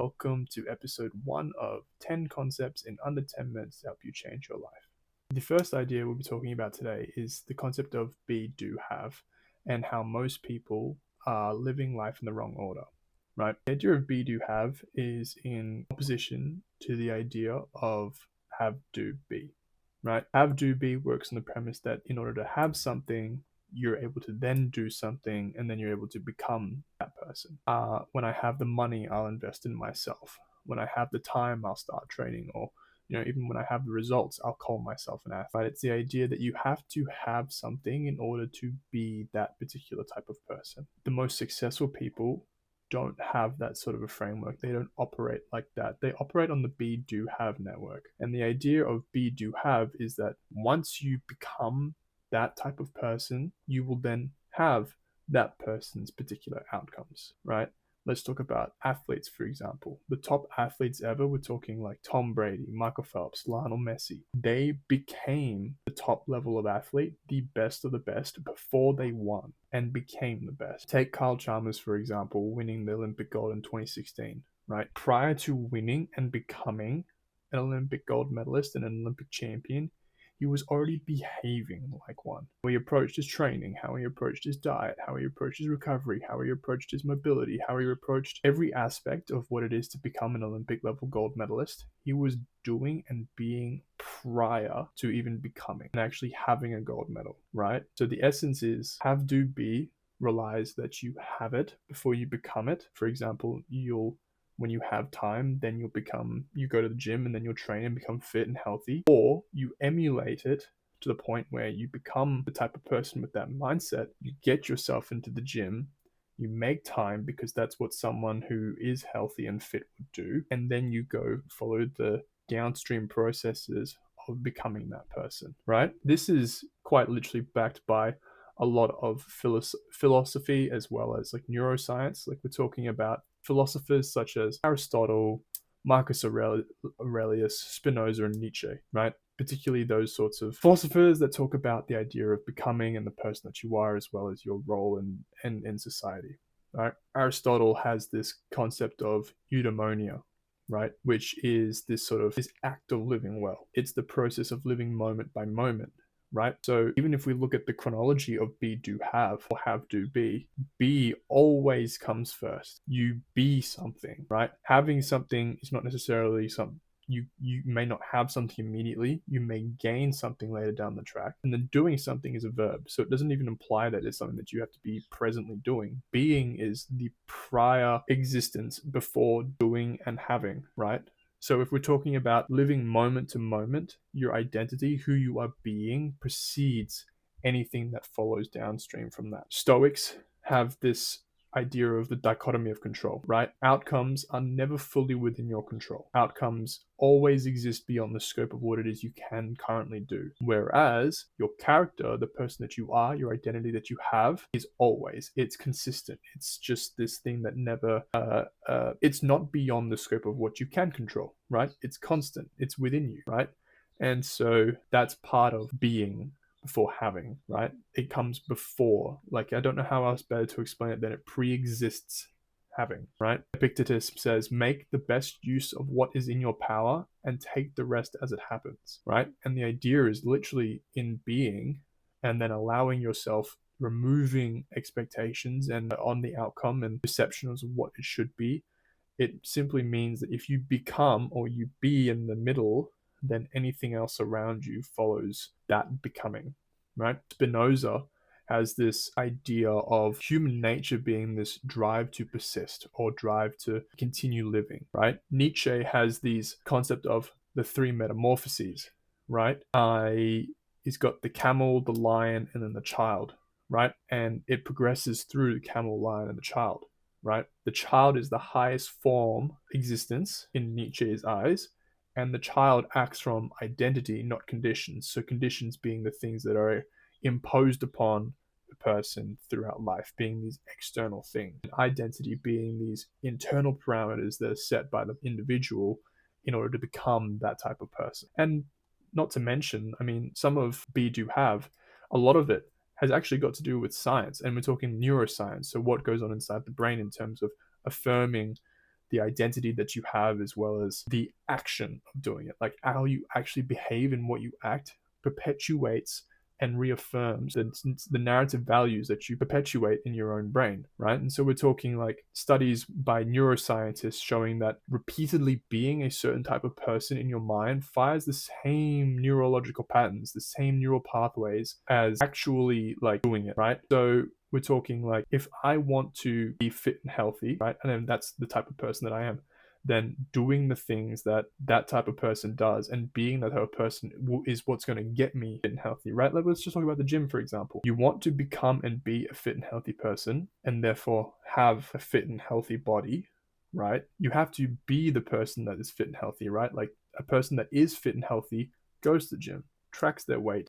welcome to episode 1 of 10 concepts in under 10 minutes to help you change your life. The first idea we'll be talking about today is the concept of be, do, have, and how most people are living life in the wrong order, right? The idea of be, do, have is in opposition to the idea of have, do, be, right? Have, do, be works on the premise that in order to have something, you're able to then do something, and then you're able to become that person. When I have the money, I'll invest in myself. When I have the time, I'll start training, or even when I have the results, I'll call myself an athlete. Right? It's the idea that you have to have something in order to be that particular type of person. The most successful people don't have that sort of a framework. They don't operate like that. They operate on the be, do, have network. And the idea of be, do, have is that once you become that type of person, you will then have that person's particular outcomes, right? Let's talk about athletes, for example. The top athletes ever, we're talking like Tom Brady, Michael Phelps, Lionel Messi. They became the top level of athlete, the best of the best, before they won and became the best. Take Kyle Chalmers, for example, winning the Olympic gold in 2016, right? Prior to winning and becoming an Olympic gold medalist and an Olympic champion, he was already behaving like one. How he approached his training, how he approached his diet, how he approached his recovery, how he approached his mobility, how he approached every aspect of what it is to become an Olympic level gold medalist, he was doing and being prior to even becoming and actually having a gold medal, right? So the essence is have, do, be relies that you have it before you become it. For example, when you have time, then you go to the gym and then you'll train and become fit and healthy, or you emulate it to the point where you become the type of person with that mindset. You get yourself into the gym, you make time because that's what someone who is healthy and fit would do, and then you go follow the downstream processes of becoming that person, right? This is quite literally backed by a lot of philosophy as well as like neuroscience. Like we're talking about philosophers such as Aristotle, Marcus Aurelius, Spinoza, and Nietzsche, right? Particularly those sorts of philosophers that talk about the idea of becoming and the person that you are, as well as your role in society, right? Aristotle has this concept of eudaimonia, right? Which is this act of living well. It's the process of living moment by moment, right? So even if we look at the chronology of be, do, have, or have, do, be always comes first. You be something, right? Having something is not necessarily something. You may not have something immediately. You may gain something later down the track. And then doing something is a verb. So it doesn't even imply that it's something that you have to be presently doing. Being is the prior existence before doing and having, right? So if we're talking about living moment to moment, your identity, who you are being, precedes anything that follows downstream from that. Stoics have this idea of the dichotomy of control, right? Outcomes are never fully within your control. Outcomes always exist beyond the scope of what it is you can currently do. Whereas your character, the person that you are, your identity that you have, is always, it's consistent. It's just this thing that never, it's not beyond the scope of what you can control, right? It's constant. It's within you, right? And so that's part of being before having, right? It comes before. Like, I don't know how else better to explain it than it pre-exists having, right? Epictetus says, make the best use of what is in your power and take the rest as it happens, right? And the idea is literally in being and then allowing yourself, removing expectations and on the outcome and perceptions of what it should be. It simply means that if you become or you be in the middle, then anything else around you follows that becoming, right? Spinoza has this idea of human nature being this drive to persist or drive to continue living, right? Nietzsche has these concept of the three metamorphoses, right? He's got the camel, the lion, and then the child, right? And it progresses through the camel, lion, and the child, right? The child is the highest form existence in Nietzsche's eyes, and the child acts from identity, not conditions. So conditions being the things that are imposed upon the person throughout life, being these external things. And identity being these internal parameters that are set by the individual in order to become that type of person. And not to mention, I mean, some of be, do, have, a lot of it has actually got to do with science. And we're talking neuroscience. So what goes on inside the brain in terms of affirming the identity that you have as well as the action of doing it. Like how you actually behave and what you act perpetuates and reaffirms the narrative values that you perpetuate in your own brain, right? And so we're talking like studies by neuroscientists showing that repeatedly being a certain type of person in your mind fires the same neurological patterns, the same neural pathways as actually like doing it, right? So we're talking like if I want to be fit and healthy, right? And then that's the type of person that I am, then doing the things that that type of person does and being that type of person is what's going to get me fit and healthy, right? Like, let's just talk about the gym, for example. You want to become and be a fit and healthy person and therefore have a fit and healthy body, right? You have to be the person that is fit and healthy, right? Like a person that is fit and healthy goes to the gym, tracks their weight,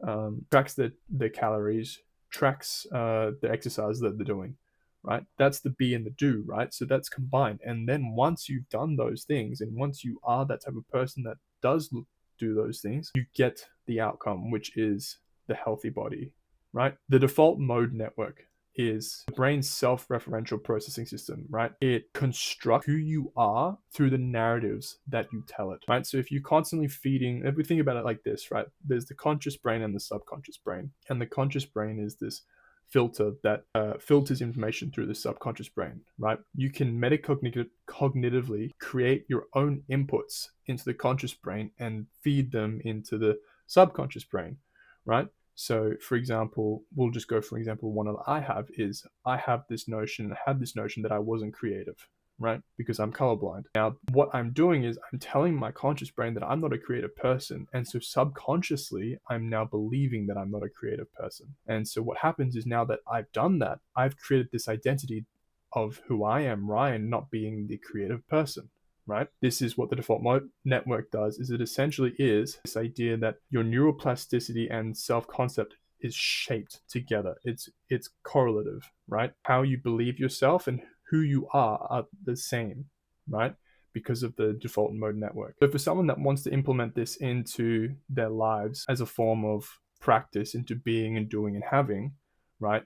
tracks their calories, tracks the exercise that they're doing, right? That's the be and the do, right? So that's combined. And then once you've done those things and once you are that type of person that does do those things, you get the outcome, which is the healthy body, right? The default mode network is the brain's self-referential processing system, right? It constructs who you are through the narratives that you tell it, right? So if you're constantly feeding, if we think about it like this, right? There's the conscious brain and the subconscious brain. And the conscious brain is this filter that filters information through the subconscious brain, right? You can metacognitively create your own inputs into the conscious brain and feed them into the subconscious brain, right? So for example, we'll just go for example, one that I have is I had this notion that I wasn't creative, right? Because I'm colorblind. Now, what I'm doing is I'm telling my conscious brain that I'm not a creative person. And so subconsciously, I'm now believing that I'm not a creative person. And so what happens is now that I've done that, I've created this identity of who I am, Ryan, not being the creative person, right? This is what the default mode network does, is it essentially is this idea that your neuroplasticity and self-concept is shaped together. It's correlative, right? How you believe yourself and who you are the same, right? Because of the default mode network. So for someone that wants to implement this into their lives as a form of practice into being and doing and having, right?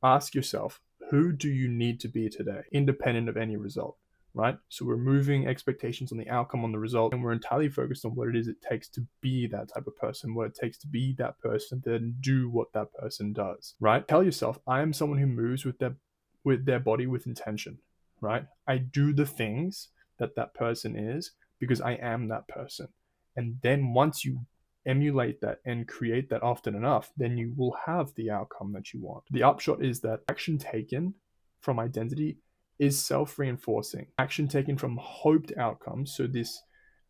Ask yourself, who do you need to be today, independent of any result, right? So we're moving expectations on the outcome, on the result, and we're entirely focused on what it is it takes to be that type of person, what it takes to be that person, then do what that person does, right? Tell yourself, I am someone who moves with their body with intention, right? I do the things that that person is because I am that person. And then once you emulate that and create that often enough, then you will have the outcome that you want. The upshot is that action taken from identity is self-reinforcing. Action taken from hoped outcomes, so this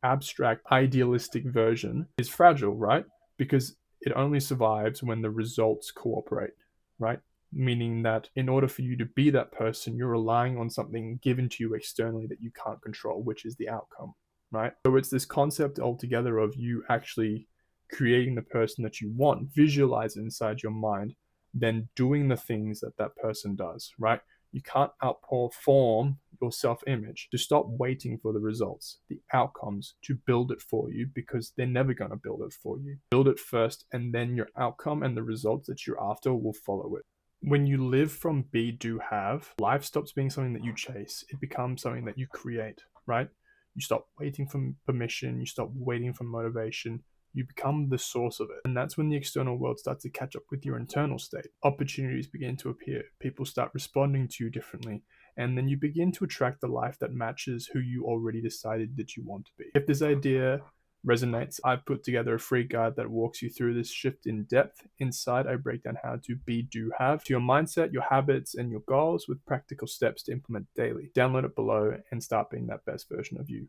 abstract idealistic version, is fragile, right? Because it only survives when the results cooperate, right? Meaning that in order for you to be that person, you're relying on something given to you externally that you can't control, which is the outcome, right? So it's this concept altogether of you actually creating the person that you want, visualize it inside your mind, then doing the things that that person does, right? You can't outperform your self-image. To stop waiting for the results, the outcomes, to build it for you, because they're never going to build it for you. Build it first, and then your outcome and the results that you're after will follow it. When you live from be, do, have, life stops being something that you chase. It becomes something that you create, right? You stop waiting for permission. You stop waiting for motivation. You become the source of it. And that's when the external world starts to catch up with your internal state. Opportunities begin to appear. People start responding to you differently. And then you begin to attract the life that matches who you already decided that you want to be. If this idea resonates, I've put together a free guide that walks you through this shift in depth. Inside, I break down how to be, do, have to your mindset, your habits, and your goals with practical steps to implement daily. Download it below and start being that best version of you.